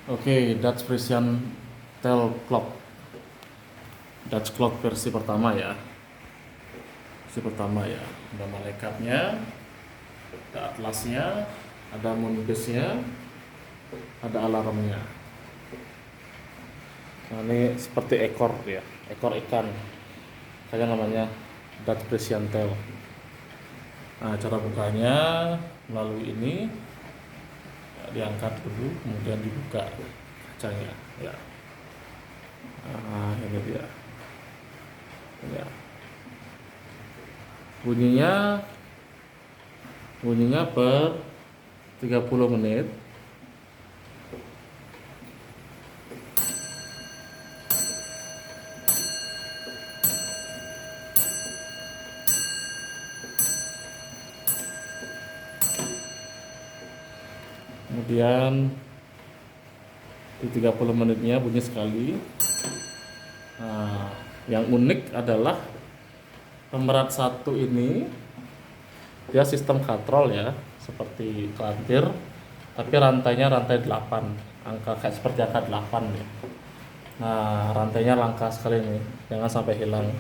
Oke, Dutch Frisian Tail Clock. Dutch Clock versi pertama ya. Versi pertama ya. Ada malaikatnya, ada atlasnya, ada moonbase-nya, ada alarmnya. Nah, ini seperti ekor ya, ekor ikan. Kayak namanya Dutch Frisian Tail. Nah, cara bukanya melalui ini. Diangkat dulu, kemudian dibuka kacanya ya. Nah, ini dia ya. Bunyinya per 30 menit. Kemudian di 30 menitnya bunyi sekali. Nah, yang unik adalah pemerat satu ini dia sistem katrol ya, seperti kelantir, tapi rantainya rantai 8, angka kayak seperti angka 8 ya. Nah, rantainya langka sekali nih, jangan sampai hilang.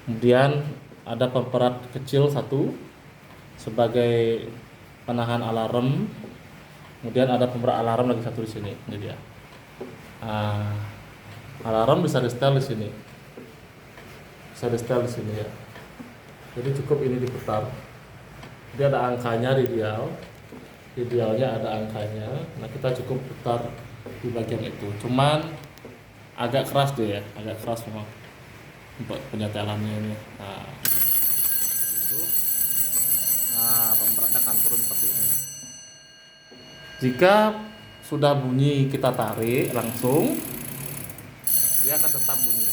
Kemudian ada pemerat kecil satu sebagai penahan alarm. Kemudian ada pemerat alarm lagi satu di sini, ini dia. Nah, alarm bisa di setel di sini, bisa di setel di sini ya. Jadi cukup ini diputar. Jadi ada angkanya di dial, di dialnya ada angkanya. Nah, kita cukup putar di bagian itu. Cuman agak keras dia ya, agak keras memang untuk penyetelannya ini. Nah, itu. Nah, pemeratnya akan turun seperti ini. Jika sudah bunyi kita tarik langsung, dia akan tetap bunyi.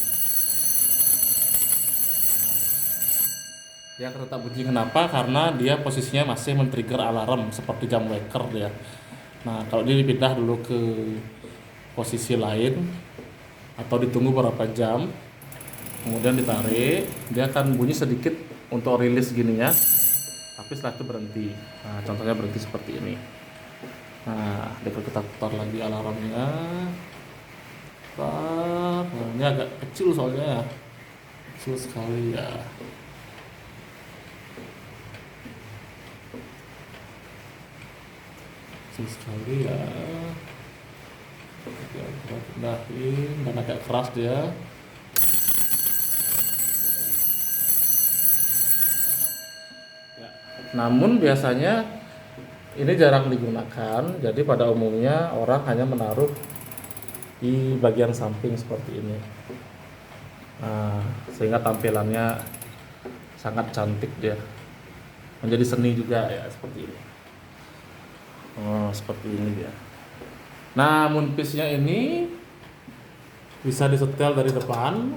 Dia akan tetap bunyi. Kenapa? Karena dia posisinya masih men-trigger alarm seperti jam waker dia. Nah, kalau dia dipindah dulu ke posisi lain atau ditunggu beberapa jam, kemudian ditarik, dia akan bunyi sedikit untuk rilis gininya, tapi setelah itu berhenti. Nah, contohnya berhenti seperti ini. Nah, kita putar lagi alarmnya. Nah, ini agak kecil soalnya ya, kecil sekali ya. Kecil sekali ya. Kita pindahin dan agak keras dia. Ya. Namun biasanya ini jarang digunakan, jadi pada umumnya orang hanya menaruh di bagian samping seperti ini. Nah, sehingga tampilannya sangat cantik dia, menjadi seni juga ya, seperti ini. Oh, seperti ini dia. Nah, moonpiece-nya ini bisa disetel dari depan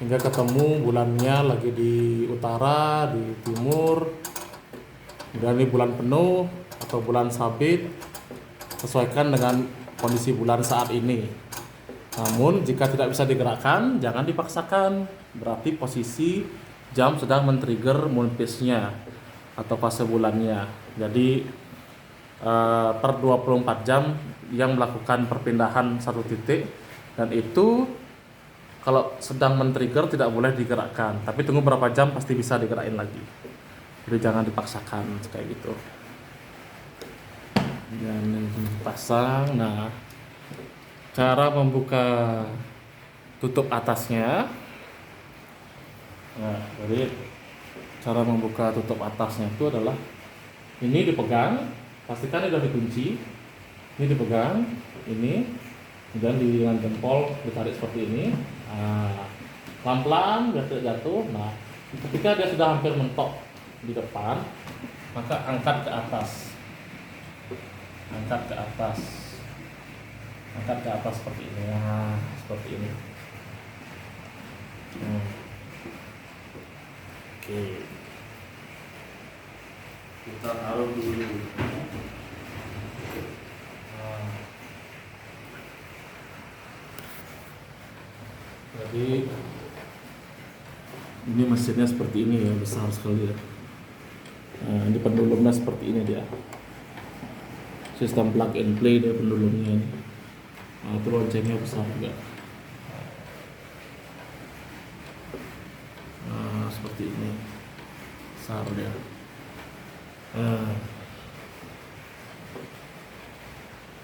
hingga ketemu bulannya lagi di utara, di timur. Dan ini bulan penuh atau bulan sabit, sesuaikan dengan kondisi bulan saat ini. Namun jika tidak bisa digerakkan, jangan dipaksakan. Berarti posisi jam sedang men-trigger moonpiece-nya atau fase bulannya. Jadi per 24 jam yang melakukan perpindahan satu titik, dan itu kalau sedang men-trigger tidak boleh digerakkan. Tapi tunggu berapa jam pasti bisa digerakin lagi. Jadi jangan dipaksakan kayak gitu. Dan pasang. Nah, cara membuka tutup atasnya. Nah, jadi cara membuka tutup atasnya itu adalah ini dipegang, pastikan ini sudah dikunci. Ini dipegang, ini, kemudian dengan jempol ditarik seperti ini. Nah, pelan-pelan biar tidak jatuh. Nah, ketika dia sudah hampir mentok di depan, maka angkat ke atas, angkat ke atas, angkat ke atas seperti ini. Nah, seperti ini. Oke, kita taruh dulu. Nah, jadi ini mesinnya seperti ini ya, besar sekali ya. Nah, ini pendulumnya seperti ini dia. Sistem plug and play dia pendulumnya ini. Nah, itu loncengnya besar juga. Nah, seperti ini. Besar dia.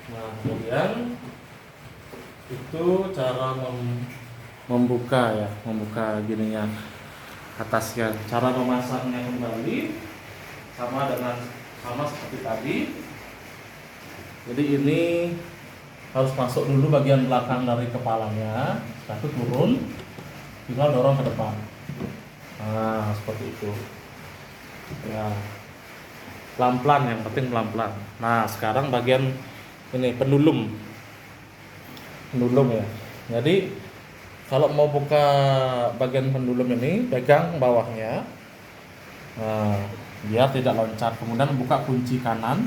Nah, kemudian itu cara membuka ya, membuka gininya atasnya. Cara memasangnya kembali sama seperti tadi. Jadi ini harus masuk dulu bagian belakang dari kepalanya, satu turun, tinggal dorong ke depan. Nah, seperti itu. Ya, pelan-pelan, yang penting pelan-pelan. Nah, sekarang bagian ini pendulum ya. Jadi kalau mau buka bagian pendulum ini, pegang bawahnya, nah, biar tidak loncat. Kemudian buka kunci kanan,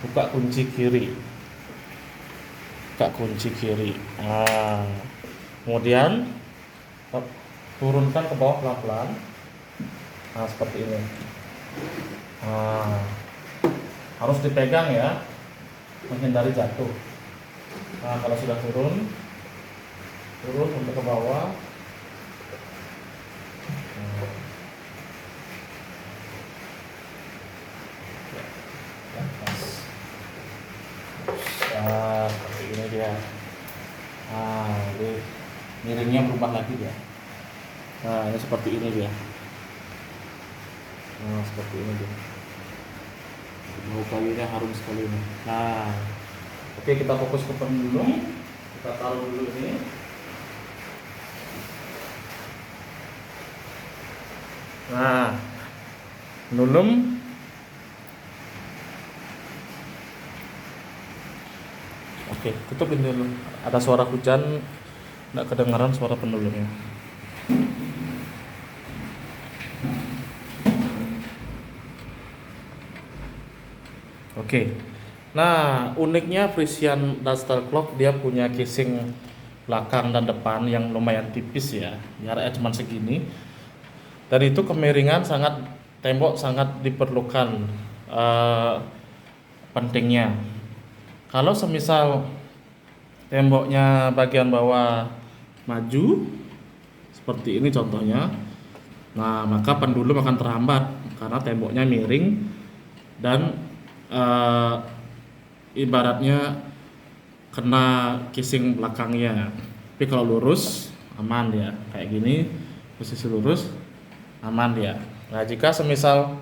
buka kunci kiri, Nah, kemudian turunkan ke bawah pelan-pelan. Nah, seperti ini. Nah, harus dipegang ya, menghindari jatuh. Nah, kalau sudah turun untuk ke bawah. Nah, seperti ini dia. Nah, jadi miringnya berubah lagi dia. Nah, ini seperti ini dia. Nah, seperti ini dia. Bau kayunya harum sekali ini. Nah, oke, kita fokus ke pendulum. Kita taruh dulu ini. Nah, pendulum. Oke, tutup ini dulu. Ada suara hujan, nggak kedengaran suara pendulumnya. Oke. Nah, uniknya Frisian Duster Clock dia punya casing belakang dan depan yang lumayan tipis ya. Jaraknya cuma segini. Dan itu kemiringan tembok sangat diperlukan, pentingnya. Kalau semisal temboknya bagian bawah maju seperti ini contohnya, nah maka pendulum akan terhambat karena temboknya miring dan ibaratnya kena casing belakangnya. Tapi kalau lurus aman ya, kayak gini posisi lurus aman dia. Nah, jika semisal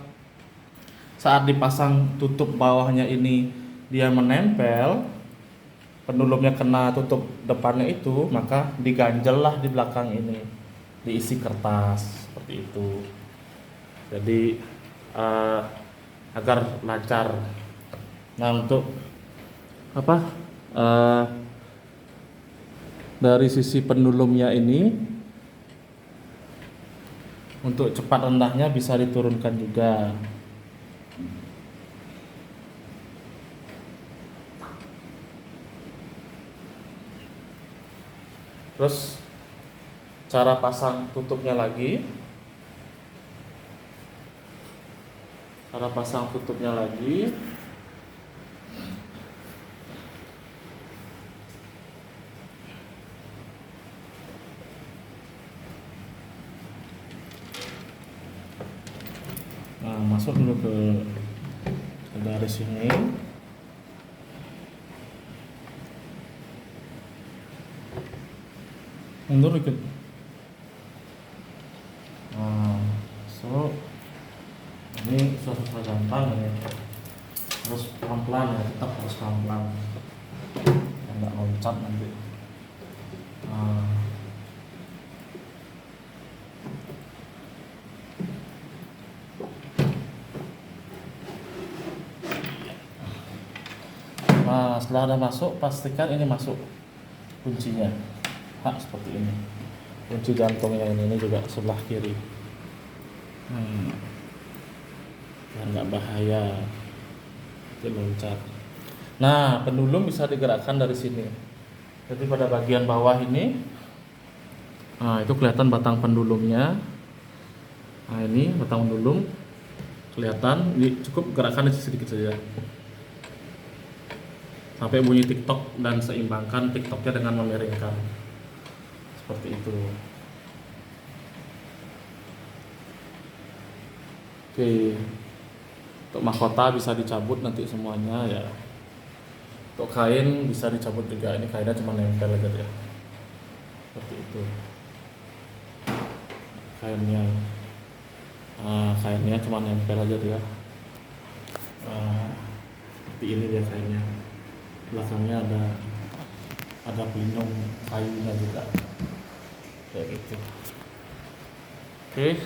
saat dipasang tutup bawahnya ini dia menempel, pendulumnya kena tutup depannya itu, maka diganjel lah di belakang ini, diisi kertas seperti itu. Jadi agar lancar. Nah, untuk dari sisi pendulumnya ini, untuk cepat rendahnya bisa diturunkan juga. Terus cara pasang tutupnya lagi. Nah, masuk dulu ke garis ini. Mundur dikit. Nah, ini susah gampang ya. Harus pelan-pelan ya, tetap harus pelan-pelan. Nggak loncat nanti. Nah, setelah ada masuk, pastikan ini masuk kuncinya. Seperti ini. Kunci gantungnya ini juga sebelah kiri. Biar nggak bahaya itu loncat. Nah, pendulum bisa digerakkan dari sini. Jadi pada bagian bawah ini, nah itu kelihatan batang pendulumnya. Nah, ini batang pendulum kelihatan. Ini cukup gerakan sedikit saja. sampai bunyi TikTok dan seimbangkan TikToknya dengan memiringkan seperti itu. Oke, untuk mahkota bisa dicabut nanti semuanya ya. Untuk kain bisa dicabut juga, ini kainnya cuma nempel aja ya, seperti itu kainnya. Kainnya cuma nempel aja dia. Seperti ini dia kainnya, belakangnya ada pelindung kayunya juga kayak gitu. Oke.